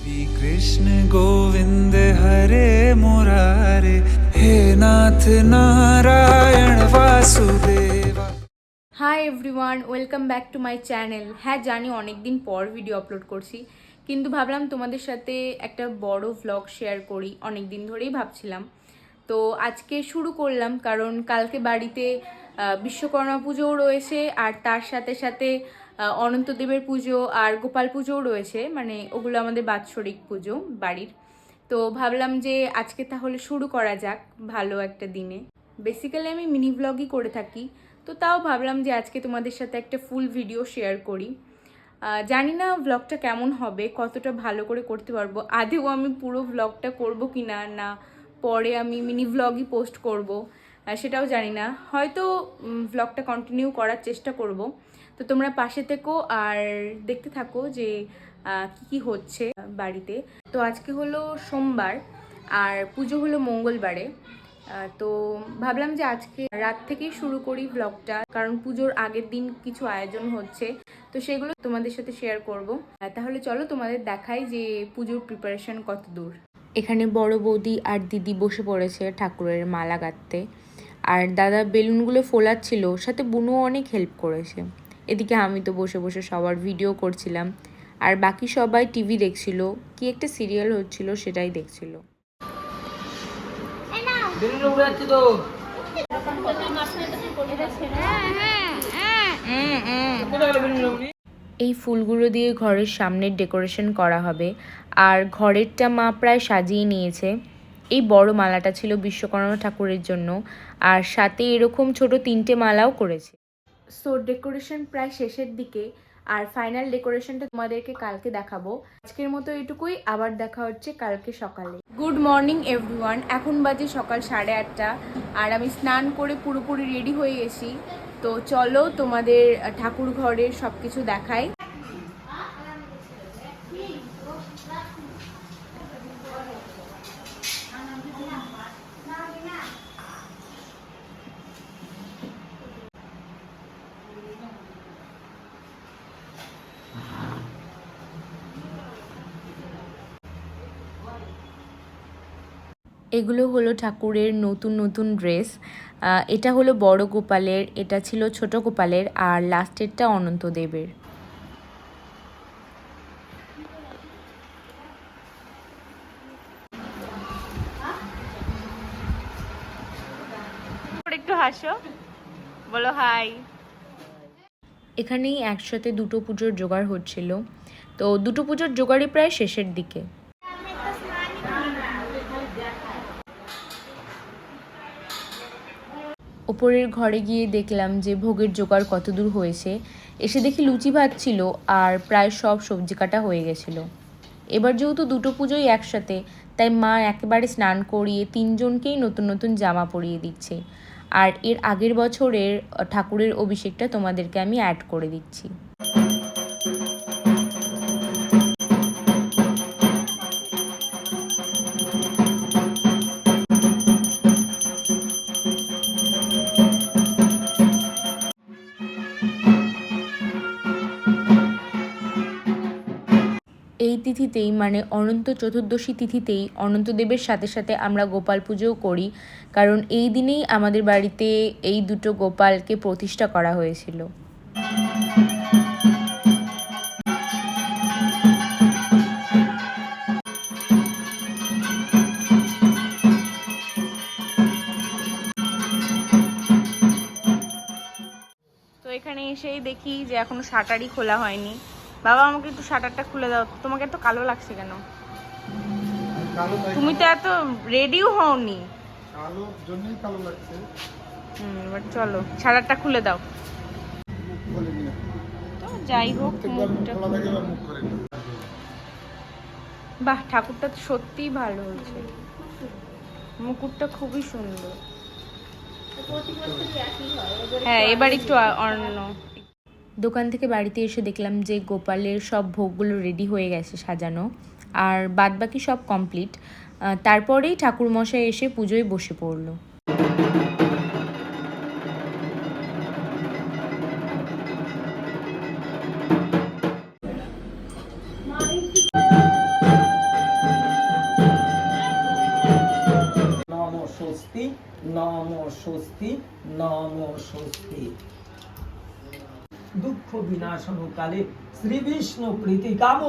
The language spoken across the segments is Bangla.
श्री कृष्ण गोविंद हरे मुरारे हे नाथ Narayan Vasudeva. Hi everyone, welcome back to my channel. হ্যাঁ জানি অনেক দিন পর ভিডিও আপলোড করছি, কিন্তু ভাবলাম তোমাদের সাথে একটা বড় ভ্লগ শেয়ার করি। অনেক দিন ধরেই ভাবছিলাম, তো আজকে শুরু করলাম। কারণ কালকে বাড়িতে বিশ্বকর্মা পুজোও রয়েছে, আর তার সাথে সাথে অনন্তদেবের পুজো আর গোপাল পুজোও রয়েছে। মানে ওগুলো আমাদের বাৎসরিক পুজো বাড়ির। তো ভাবলাম যে আজকে তাহলে শুরু করা যাক ভালো একটা দিনে। বেসিক্যালি আমি মিনি ভ্লগই করে থাকি, তো তাও ভাবলাম যে আজকে তোমাদের সাথে একটা ফুল ভিডিও শেয়ার করি। জানি না ভ্লগটা কেমন হবে, কতটা ভালো করে করতে পারবো, আদেও আমি পুরো ভ্লগটা করব কি না, না পরে আমি মিনি ভ্লগই পোস্ট করব সেটাও জানি না। হয়তো ভ্লগটা কন্টিনিউ করার চেষ্টা করব। তো তোমরা পাশে থেকো আর দেখতে থাকো যে কি কি হচ্ছে বাড়িতে। তো আজকে হলো সোমবার আর পুজো হলো মঙ্গলবারে। তো ভাবলাম যে আজকে রাত থেকেই শুরু করি ব্লগটা, কারণ পুজোর আগের দিন কিছু আয়োজন হচ্ছে, তো সেগুলো তোমাদের সাথে শেয়ার করব। তাহলে চলো তোমাদের দেখাই যে পুজোর প্রিপারেশন কত দূর। এখানে বড় বৌদি আর দিদি বসে পড়েছে ঠাকুরের মালা গাঁথতে, আর দাদা বেলুনগুলো ফোলাচ্ছিল, সাথে বুনুও অনেক হেল্প করেছে। এদিকে আমি তো বসে বসে সবার ভিডিও করছিলাম, আর বাকি সবাই টিভি দেখছিল, কি একটা সিরিয়াল হচ্ছিল সেটাই দেখছিল। এই ফুলগুলো দিয়ে ঘরের সামনের ডেকোরেশন করা হবে, আর ঘরেরটা মা প্রায় সাজিয়ে নিয়েছে। এই বড় মালাটা ছিল বিশ্বকর্মা ঠাকুরের জন্য, আর সাথে এরকম ছোট 3টে মালাও করেছে। সো ডেকোরেশন প্রায় শেষের দিকে, আর ফাইনাল ডেকোরেশনটা তোমাদেরকে কালকে দেখাবো। আজকের মতো এটুকুই, আবার দেখা হচ্ছে কালকে সকালে। গুড মর্নিং এভরিওয়ান, এখন বাজে সকাল 8:30, আর আমি স্নান করে পুরোপুরি রেডি হয়ে গেছি। তো চলো তোমাদের ঠাকুর ঘরের সব কিছু দেখাই। এগুলো হলো ঠাকুরের নতুন নতুন ড্রেস। এটা হলো বড় গোপালের, এটা ছিল ছোট গোপালের, আর লাস্টেরটা অনন্তদেবের। একটু হাসো, বলো হাই। এখানেই একসাথে দুটো পুজোর জোগাড় হচ্ছিল, তো দুটো পুজোর জোগাড়ই প্রায় শেষের দিকে। ওপরের ঘরে গিয়ে দেখলাম যে ভোগের জোগাড় কত দূর হয়েছে। এসে দেখি লুচি ভাত ছিল, আর প্রায় সব সবজি কাটা হয়ে গেছিলো। এবার যেহেতু দুটো পুজোই একসাথে, তাই মা একেবারে স্নান করিয়ে 3জনকেই নতুন নতুন জামা পরিয়ে দিচ্ছে। আর এর আগের বছরের ঠাকুরের অভিষেকটা তোমাদেরকে আমি অ্যাড করে দিচ্ছি। এই তিথিতেই মানে অনন্ত চতুর্দশী তিথিতেই অনন্তদেবের সাথে সাথে আমরা গোপাল পুজোও করি, কারণ এই দিনেই আমাদের বাড়িতে এই দুটো গোপালকে প্রতিষ্ঠা করা হয়েছিল। তো এখানে এসেই দেখি যে এখনো শাটারই খোলা হয়নি। বাবা আমাকে একটু শাটারটা খুলে দাও। তোমাকে এত কালো লাগছে কেন? তুমি তো এত রেডিও হওনি। কালোর জন্যই কালো লাগছে। এবার চলো শাটারটা খুলে দাও। তো যাই হোক, মুখটা বাহ, ঠাকুরটা তো সত্যিই ভালো হয়েছে, মুকুটটা খুবই সুন্দর। হ্যাঁ এবার একটু অন্য। দোকান থেকে বাড়িতে এসে দেখলাম যে গোপালের সব ভোগগুলো রেডি হয়ে গেছে সাজানো, আর বাদবাকি সব কমপ্লিট। তারপরেই ঠাকুরমশাই এসে পুজোয় বসে পড়লো। স্বস্তি, নম স্বস্তি, নম স্বস্তি। দুঃখ বিনাশনকালে শ্রী বিষ্ণু প্রীতিকাম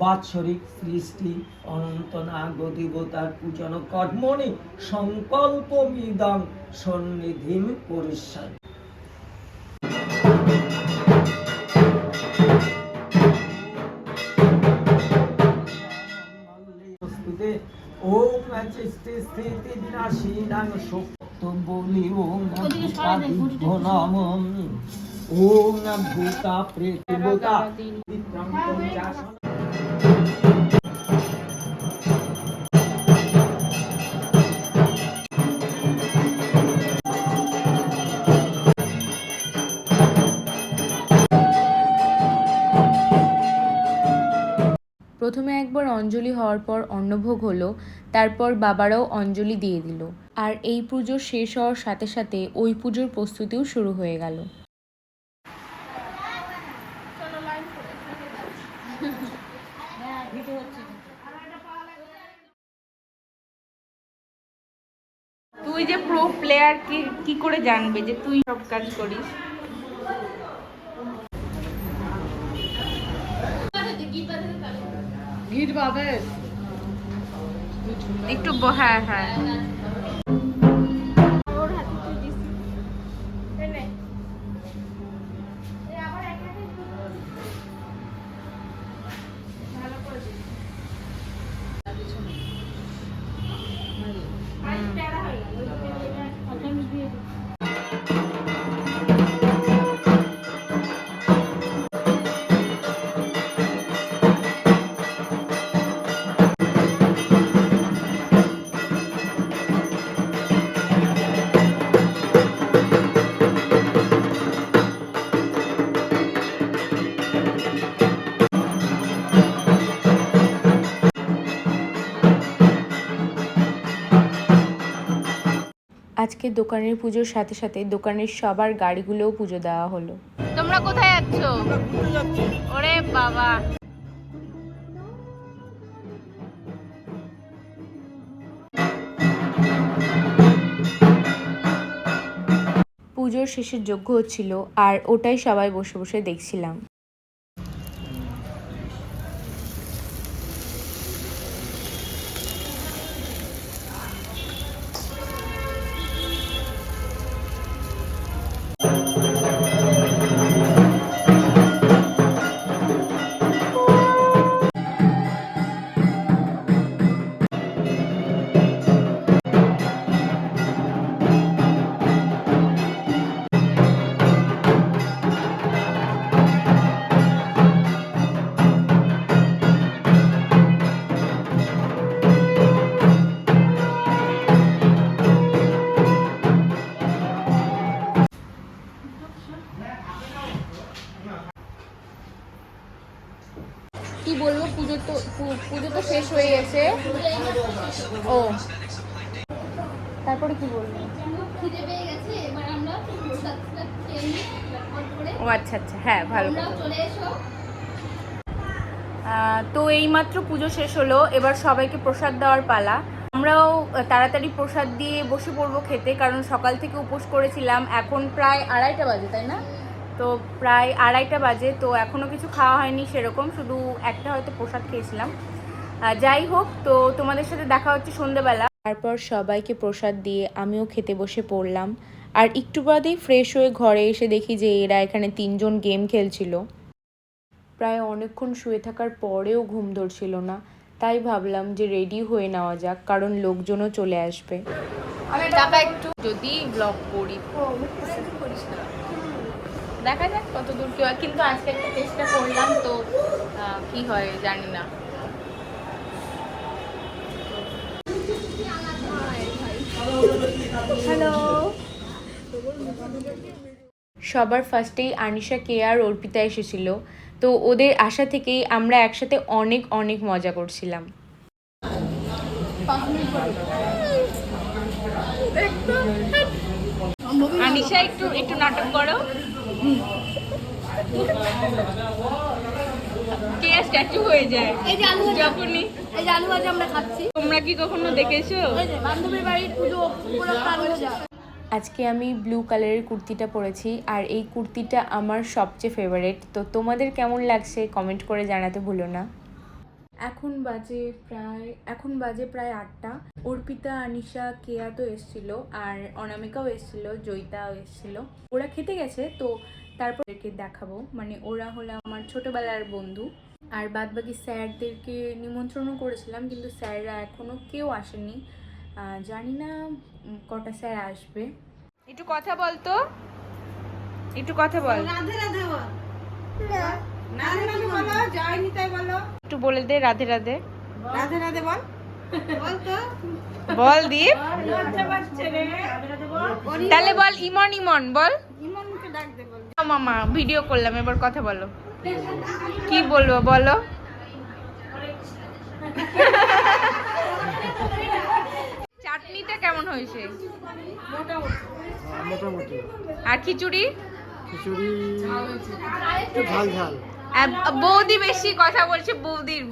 বাৎসরিক সৃষ্টি অনন্ত নাগ দেবতার পূজন কর্মণি সংকল্পমিদং সন্নিধিম পরিষ্যামি। ওম চিস্তি স্থিতি বিনাশিনাং সত্যম বলি ওম নম ওম ভূতা প্রেতভূতা বিক্রম পঞ্চাশন। প্রথমে একবার অঞ্জলি হওয়ার পর অন্নভোগ হলো, তারপর বাবারাও অঞ্জলি দিয়ে দিল। আর এই পুজো শেষ হওয়ার সাথে সাথে ওই পুজোর প্রস্তুতিও শুরু হয়ে গেল। তুই যে প্রো প্লেয়ার কি করে জানবে যে তুই সব কাজ করিস? একটু হ্যাঁ হ্যাঁ আজকে দোকানের পুজোর সাথে সাথে দোকানের সবার গাড়িগুলোও পুজো দেওয়া হলো। তোমরা কোথায় যাচ্ছ? ওরে বাবা, পুজোর শেষে যজ্ঞ হচ্ছিল আর ওটাই সবাই বসে বসে দেখছিলাম। কি বলবো, পুজো তো শেষ হয়ে গেছে। ও তারপরে কি বলবো? ও আচ্ছা আচ্ছা, হ্যাঁ ভালো। তো এইমাত্র পুজো শেষ হলো, এবার সবাইকে প্রসাদ দেওয়ার পালা। আমরাও তাড়াতাড়ি প্রসাদ দিয়ে বসে পড়বো খেতে, কারণ সকাল থেকে উপোস করেছিলাম। এখন প্রায় 2:30 বাজে, তাই না? তো প্রায় 2:30 বাজে, তো এখনও কিছু খাওয়া হয়নি সেরকম, শুধু একটা হয়তো প্রসাদ খেয়েছিলাম। যাই হোক, তো তোমাদের সাথে দেখা হচ্ছে সন্ধ্যেবেলা। তারপর সবাইকে প্রসাদ দিয়ে আমিও খেতে বসে পড়লাম। আর একটু বাদেই ফ্রেশ হয়ে ঘরে এসে দেখি যে এরা এখানে 3 জন গেম খেলছিল। প্রায় অনেকক্ষণ শুয়ে থাকার পরেও ঘুম ধরছিল না, তাই ভাবলাম যে রেডি হয়ে নেওয়া যাক, কারণ লোকজনও চলে আসবে। আমি টাকা একটু যদি ব্লগ করি, দেখা যাক কত দূর কি হয়, কিন্তু আজকে একটা চেষ্টা করলাম, তো কি হয় জানি না। হ্যালো, সবার ফার্স্টেই আনিশা, কেয়া আর অর্পিতা এসেছিল, তো ওদের আশা থেকেই আমরা একসাথে অনেক অনেক মজা করছিলাম। আনিশা একটু একটু নাটক করো। কে স্ট্যাচু হয়ে যায় যখনই। এই যে আলু ভাজা আমরা খাচ্ছি, তোমরা তোমরা কি কখনো দেখেছো? বান্ধবীর বাড়ির পুজো পুরো প্রাণ। আজকে আমি ব্লু কালারের কুর্তিটা পরেছি আর এই কুর্তিটা আমার সবচেয়ে ফেভারিট। তো তোমাদের কেমন লাগছে কমেন্ট করে জানাতে ভুলো না। এখন বাজে প্রায় 8টা। অর্পিতা, আনিশা, কেয়া তো এসেছিল আর অনামিকাও এসেছিল, জয়িতাও এসেছিল। ওরা খেতে গেছে, তো তারপর একে দেখাবো। মানে ওরা হলো আমার ছোটবেলার বন্ধু। আর বাদবাকি স্যারদেরকে নিমন্ত্রণও করেছিলাম, কিন্তু স্যাররা এখনও কেউ আসেনি। জানি না কটা স্যার আসবে। একটু কথা বল তো, একটু কথা বল। রাধে রাধে বল। রাধে রাধে বলো, জয় নিতাই বলো। একটু বলে দে রাধে রাধে। রাধে রাধে বল। বল তো। বল দীপ। লজ্জা পাচ্ছে রে। রাধে রাধে বল। তাহলে বল ইমন ইমন বল। ইমনকে ডাক দে বল। মামা ভিডিও করলাম, এবার কথা বলো। কি বলবো বলো? চাটনিটা কেমন হয়েছে? মোটামুটি। আর খিচুড়ি? খিচুড়ি একটু ঝাল ঝাল। বৌদি বেশি কথা বলছে।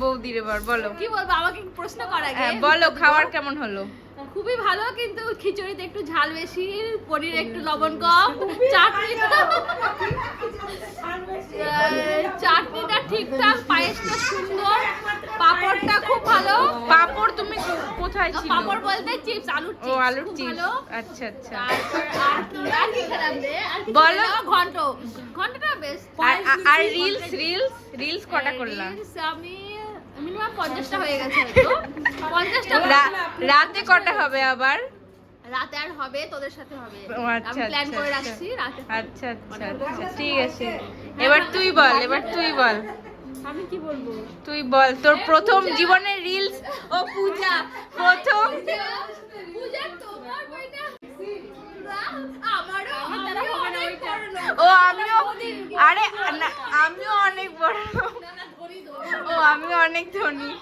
বৌদির এবার বলো। কি বলবো, আমাকে প্রশ্ন করা আগে। বলো খাবার কেমন হলো? খুবই ভালো, কিন্তু খিচুড়িতে একটু ঝাল বেশি, পনির একটু লবণ কম, চাটনিটা ঠিকঠাক, পায়েসটা সুন্দর, পাঁপড়টা খুব ভালো। পাঁপড় তুমি কোথায় ছিল? পাঁপড় বলতে চিপস, আলুর ও চিপস। আলুর খুব চিপস। ভালো। আচ্ছা আচ্ছা। আর কি খেলাম রে? বলো। ঘন্টাটা বেশ। আর রিলস কটা করলাম? আমি মিনিমাম 50টা হয়ে গেছে হয়তো। 50টা। রাতে কটা হবে আবার? রাতে আর হবে, তোদের সাথে হবে। ও আচ্ছা আমি প্ল্যান আচ্ছা, করে আচ্ছা। রাখছি রাতে। আচ্ছা ঠিক আছে। এবার তুই বল। আমি কি বলবো? তুই বল তোর প্রথম জীবনের রিলস। ও পূজা প্রথম। পূজা তোমার বইটা আমারও অনেক বড় লোক। ও আমিও, আরে না, আমিও অনেক বড়। ও আমিও অনেক ধনী।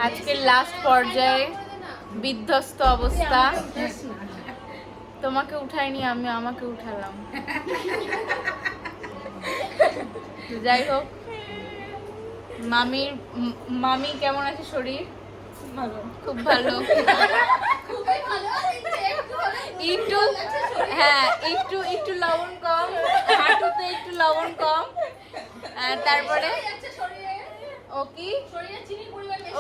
আজকের লাস্ট পর্যায়ে বিধ্বস্ত অবস্থা। তোমাকে উঠাইনি, আমি আমাকে উঠালাম। যাই হোক, মামি কেমন আছে শরীর? খুব ভালো। একটু হ্যাঁ, একটু লবণ কম, হাঁটুতে একটু লবণ কম। তারপরে ও কি,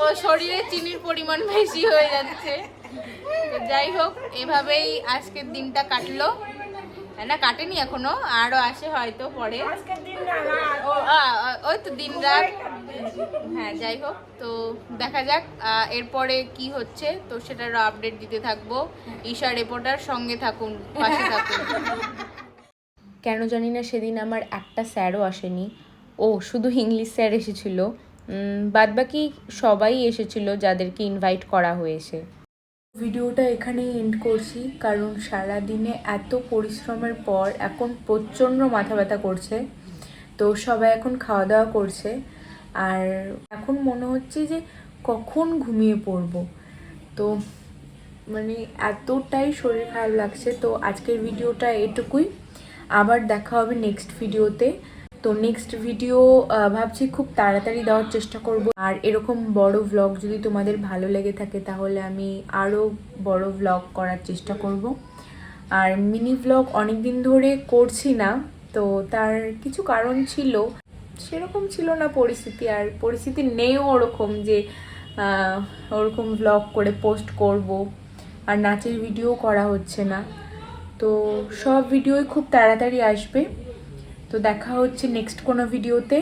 ও শরীরে চিনির পরিমাণ বেশি হয়ে যাচ্ছে। তো যাই হোক, এভাবেই আজকের দিনটা কাটলো। না কাটেনি এখনো, আরো আসে হয়তো পরে। ওই তো দিন রাত। হ্যাঁ যাই হোক, তো দেখা যাক এরপরে কি হচ্ছে। তো সেটারও আপডেট দিতে থাকবো। ঈশা রিপোর্টার, সঙ্গে থাকুন, পাশে থাকুন। কেন জানি না সেদিন আমার একটা স্যারও আসেনি। ও শুধু ইংলিশ স্যার এসেছিল, বাদবাকি সবাই এসেছিল যাদেরকে ইনভাইট করা হয়েছে। ভিডিওটা এখানেই এন্ড করছি, কারণ সারা দিনে এত পরিশ্রমের পর এখন প্রচণ্ড মাথা ব্যথা করছে। তো সবাই এখন খাওয়া দাওয়া করছে, আর এখন মনে হচ্ছে যে কখন ঘুমিয়ে পড়বো। তো মানে এতটাই শরীর খারাপ লাগছে। তো আজকের ভিডিওটা এটুকুই, আবার দেখা হবে নেক্সট ভিডিওতে। তো নেক্সট ভিডিও ভাবছি খুব তাড়াতাড়ি দেওয়ার চেষ্টা করব। আর এরকম বড় ভ্লগ যদি তোমাদের ভালো লেগে থাকে তাহলে আমি আরও বড় ভ্লগ করার চেষ্টা করব। আর মিনি ভ্লগ অনেক দিন ধরে করছি না, তো তার কিছু কারণ ছিল। সেরকম ছিল না পরিস্থিতি, আর পরিস্থিতি নেই ওরকম যে ওরকম ভ্লগ করে পোস্ট করব। আর নাচের ভিডিও করা হচ্ছে না। তো সব ভিডিওই খুব তাড়াতাড়ি আসবে। তো দেখা হচ্ছে নেক্সট কোনো ভিডিওতে।